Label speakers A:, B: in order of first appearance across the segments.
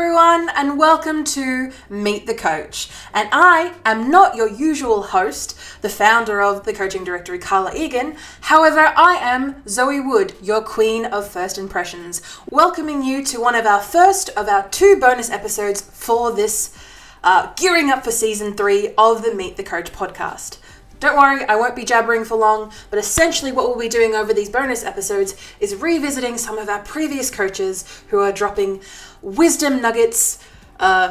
A: everyone, and welcome to Meet the Coach. And I am not your usual host, the founder of the coaching directory, Carla Egan. However, I am Zoe Wood, your queen of first impressions, welcoming you to one of our first of our 2 bonus episodes for this gearing up for season 3 of the Meet the Coach podcast. Don't worry, I won't be jabbering for long, but essentially what we'll be doing over these bonus episodes is revisiting some of our previous coaches who are dropping wisdom nuggets.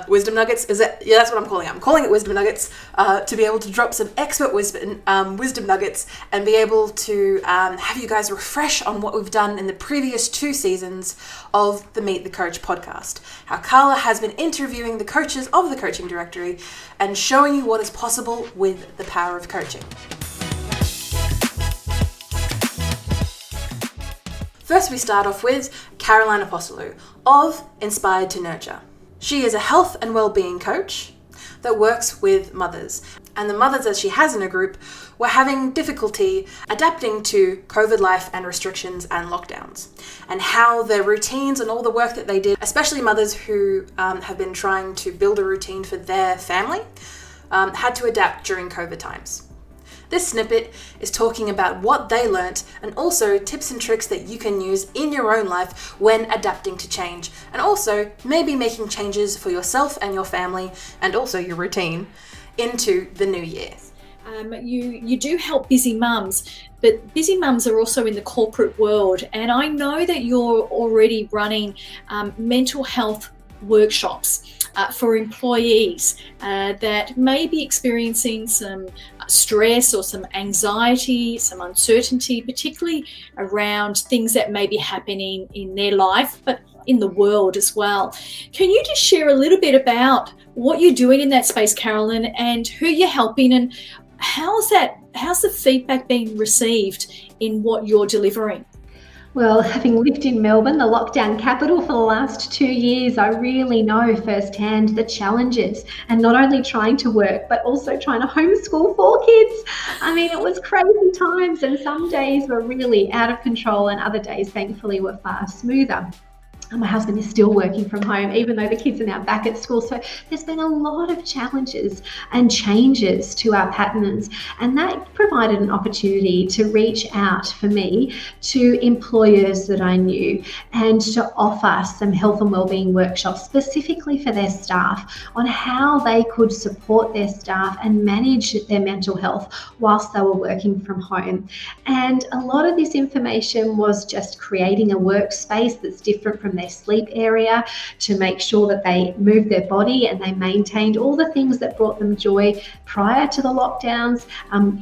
A: Wisdom nuggets? Is it? Yeah, that's what I'm calling it. I'm calling it wisdom nuggets to be able to drop some expert wisdom nuggets and be able to have you guys refresh on what we've done in the previous 2 seasons of the Meet the Coach podcast. How Carla has been interviewing the coaches of the coaching directory and showing you what is possible with the power of coaching. First, we start off with Caroline Apostolou of Inspired to Nurture. She is a health and well-being coach that works with mothers. And the mothers that she has in her group were having difficulty adapting to COVID life and restrictions and lockdowns. And how their routines and all the work that they did, especially mothers who have been trying to build a routine for their family, had to adapt during COVID times. This snippet is talking about what they learnt and also tips and tricks that you can use in your own life when adapting to change, and also maybe making changes for yourself and your family and also your routine into the new year.
B: You do help busy mums, but busy mums are also in the corporate world, and I know that you're already running mental health workshops for employees that may be experiencing some stress or some anxiety, some uncertainty, particularly around things that may be happening in their life, but in the world as well. Can you just share a little bit about what you're doing in that space, Carolyn, and who you're helping, and how's the feedback being received in what you're delivering?
C: Well, having lived in Melbourne, the lockdown capital, for the last 2 years, I really know firsthand the challenges, and not only trying to work, but also trying to homeschool 4 kids. I mean, it was crazy times, and some days were really out of control and other days, thankfully, were far smoother. My husband is still working from home, even though the kids are now back at school. So there's been a lot of challenges and changes to our patterns. And that provided an opportunity to reach out for me to employers that I knew and to offer some health and wellbeing workshops specifically for their staff on how they could support their staff and manage their mental health whilst they were working from home. And a lot of this information was just creating a workspace that's different from their sleep area, to make sure that they moved their body and they maintained all the things that brought them joy prior to the lockdowns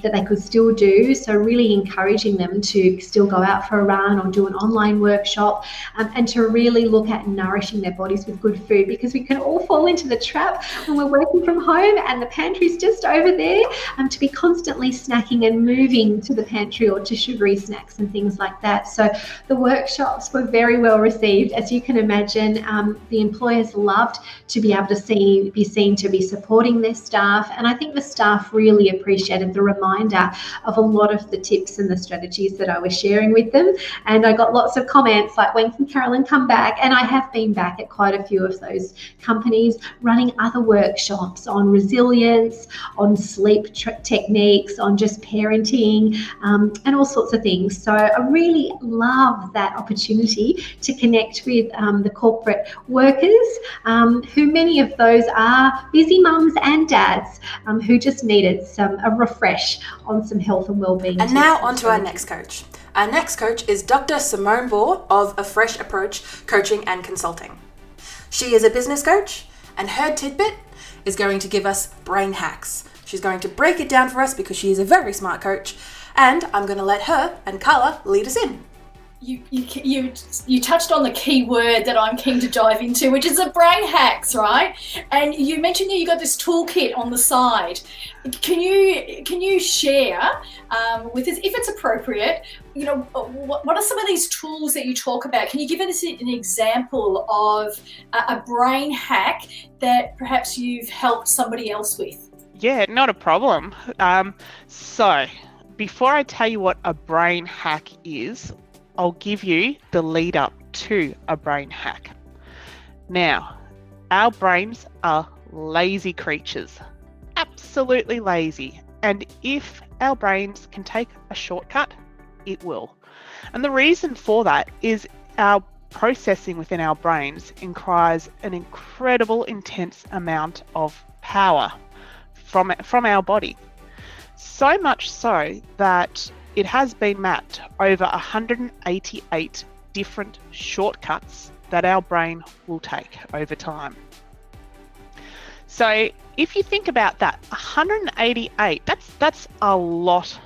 C: that they could still do. So really encouraging them to still go out for a run or do an online workshop, and to really look at nourishing their bodies with good food, because we can all fall into the trap when we're working from home and the pantry's just over there, to be constantly snacking and moving to the pantry or to sugary snacks and things like that. So the workshops were very well received. As you can imagine, the employers loved to be able to be seen to be supporting their staff, and I think the staff really appreciated the reminder of a lot of the tips and the strategies that I was sharing with them. And I got lots of comments like, when can Carolyn come back? And I have been back at quite a few of those companies running other workshops on resilience, on sleep techniques, on just parenting, and all sorts of things. So I really love that opportunity to connect with the corporate workers, who many of those are busy mums and dads who just needed a refresh on some health and wellbeing.
A: And now on to our next coach. Our next coach is Dr. Simone Bohr of A Fresh Approach Coaching and Consulting. She is a business coach, and her tidbit is going to give us brain hacks. She's going to break it down for us because she is a very smart coach, and I'm going to let her and Carla lead us in.
B: You touched on the key word that I'm keen to dive into, which is the brain hacks, right? And you mentioned that you got this toolkit on the side. Can you share with us, if it's appropriate, what are some of these tools that you talk about? Can you give us an example of a brain hack that perhaps you've helped somebody else with?
D: Yeah, not a problem. So before I tell you what a brain hack is, I'll give you the lead up to a brain hack. Now, our brains are lazy creatures, absolutely lazy. And if our brains can take a shortcut, it will. And the reason for that is our processing within our brains requires an incredible, intense amount of power from our body. So much so that it has been mapped over 188 different shortcuts that our brain will take over time. So if you think about that, 188, that's a lot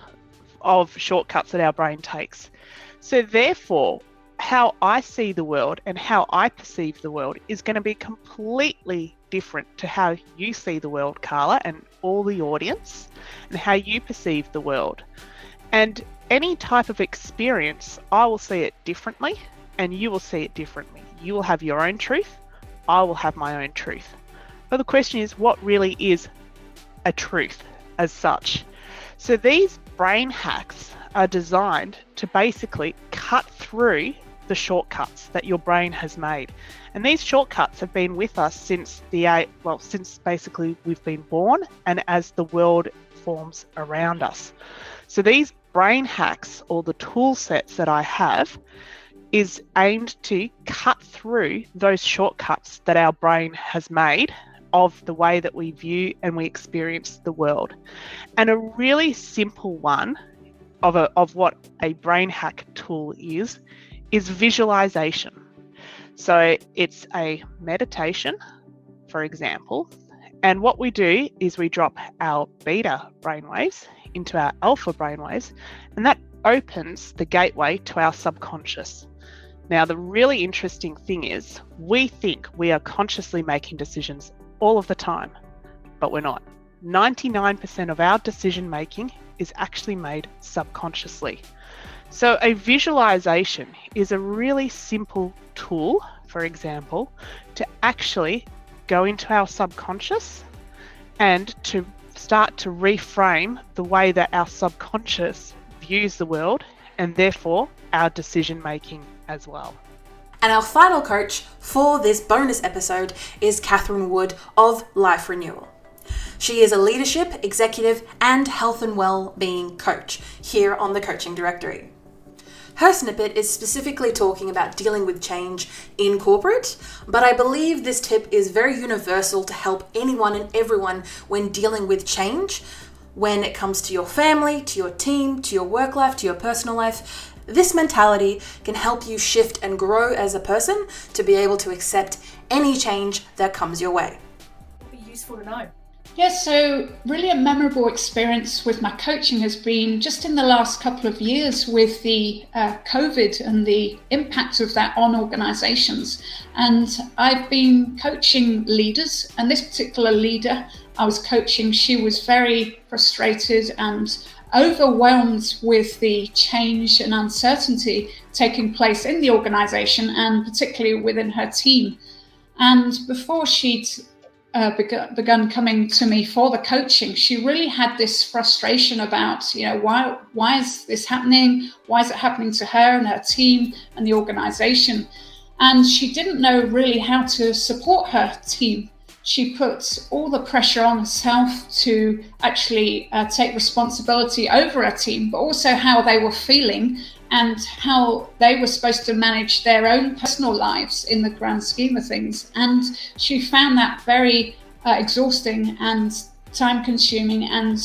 D: of shortcuts that our brain takes. So therefore, how I see the world and how I perceive the world is going to be completely different to how you see the world, Carla, and all the audience, and how you perceive the world. And any type of experience, I will see it differently, and you will see it differently. You will have your own truth, I will have my own truth. But the question is, what really is a truth as such? So these brain hacks are designed to basically cut through the shortcuts that your brain has made. And these shortcuts have been with us since basically we've been born and as the world forms around us. So these brain hacks, or the tool sets that I have, is aimed to cut through those shortcuts that our brain has made of the way that we view and we experience the world. And a really simple one of what a brain hack tool is visualization. So it's a meditation, for example, and what we do is we drop our beta brainwaves into our alpha brainwaves, and that opens the gateway to our subconscious. Now, the really interesting thing is we think we are consciously making decisions all of the time, but we're not. 99% of our decision making is actually made subconsciously. So a visualization is a really simple tool, for example, to actually go into our subconscious and to start to reframe the way that our subconscious views the world, and therefore our decision making as well.
A: And our final coach for this bonus episode is Catherine Wood of Life Renewal. She is a leadership, executive, and health and well-being coach here on the Coaching Directory. Her snippet is specifically talking about dealing with change in corporate, but I believe this tip is very universal to help anyone and everyone when dealing with change, when it comes to your family, to your team, to your work life, to your personal life. This mentality can help you shift and grow as a person to be able to accept any change that comes your way.
B: It'll be useful to know.
E: Yes, so really a memorable experience with my coaching has been just in the last couple of years with the COVID and the impact of that on organizations. And I've been coaching leaders, and this particular leader I was coaching, she was very frustrated and overwhelmed with the change and uncertainty taking place in the organization, and particularly within her team. And before she'd begun coming to me for the coaching, she really had this frustration about, why is this happening? Why is it happening to her and her team and the organization? And she didn't know really how to support her team. She put all the pressure on herself to actually take responsibility over her team, but also how they were feeling and how they were supposed to manage their own personal lives in the grand scheme of things. And she found that very exhausting and time consuming. And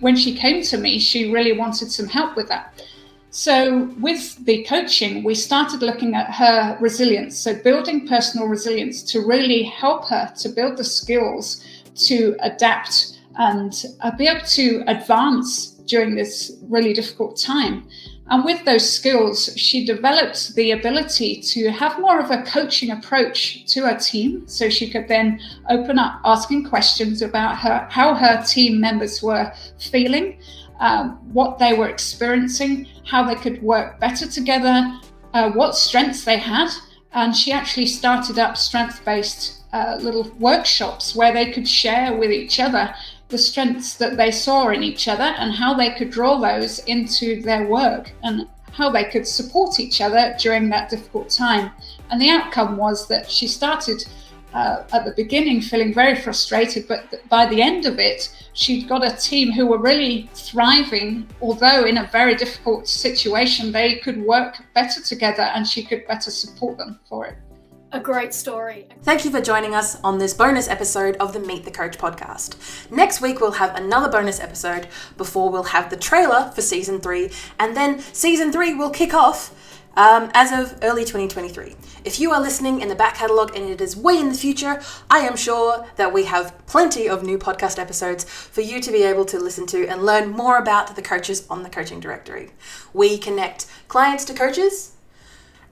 E: when she came to me, she really wanted some help with that. So with the coaching, we started looking at her resilience. So building personal resilience to really help her to build the skills to adapt and be able to advance during this really difficult time. And with those skills, she developed the ability to have more of a coaching approach to her team. So she could then open up asking questions about how her team members were feeling, what they were experiencing, how they could work better together, what strengths they had. And she actually started up strength-based little workshops where they could share with each other the strengths that they saw in each other and how they could draw those into their work and how they could support each other during that difficult time. And the outcome was that she started at the beginning feeling very frustrated, but by the end of it, she'd got a team who were really thriving, although in a very difficult situation, they could work better together and she could better support them for it.
B: A great story.
A: Thank you for joining us on this bonus episode of the Meet the Coach podcast. Next week, we'll have another bonus episode before we'll have the trailer for season 3, and then season 3 will kick off as of early 2023. If you are listening in the back catalogue and it is way in the future, I am sure that we have plenty of new podcast episodes for you to be able to listen to and learn more about the coaches on the Coaching Directory. We connect clients to coaches,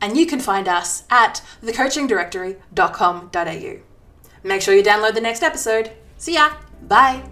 A: and you can find us at thecoachingdirectory.com.au. Make sure you download the next episode. See ya. Bye.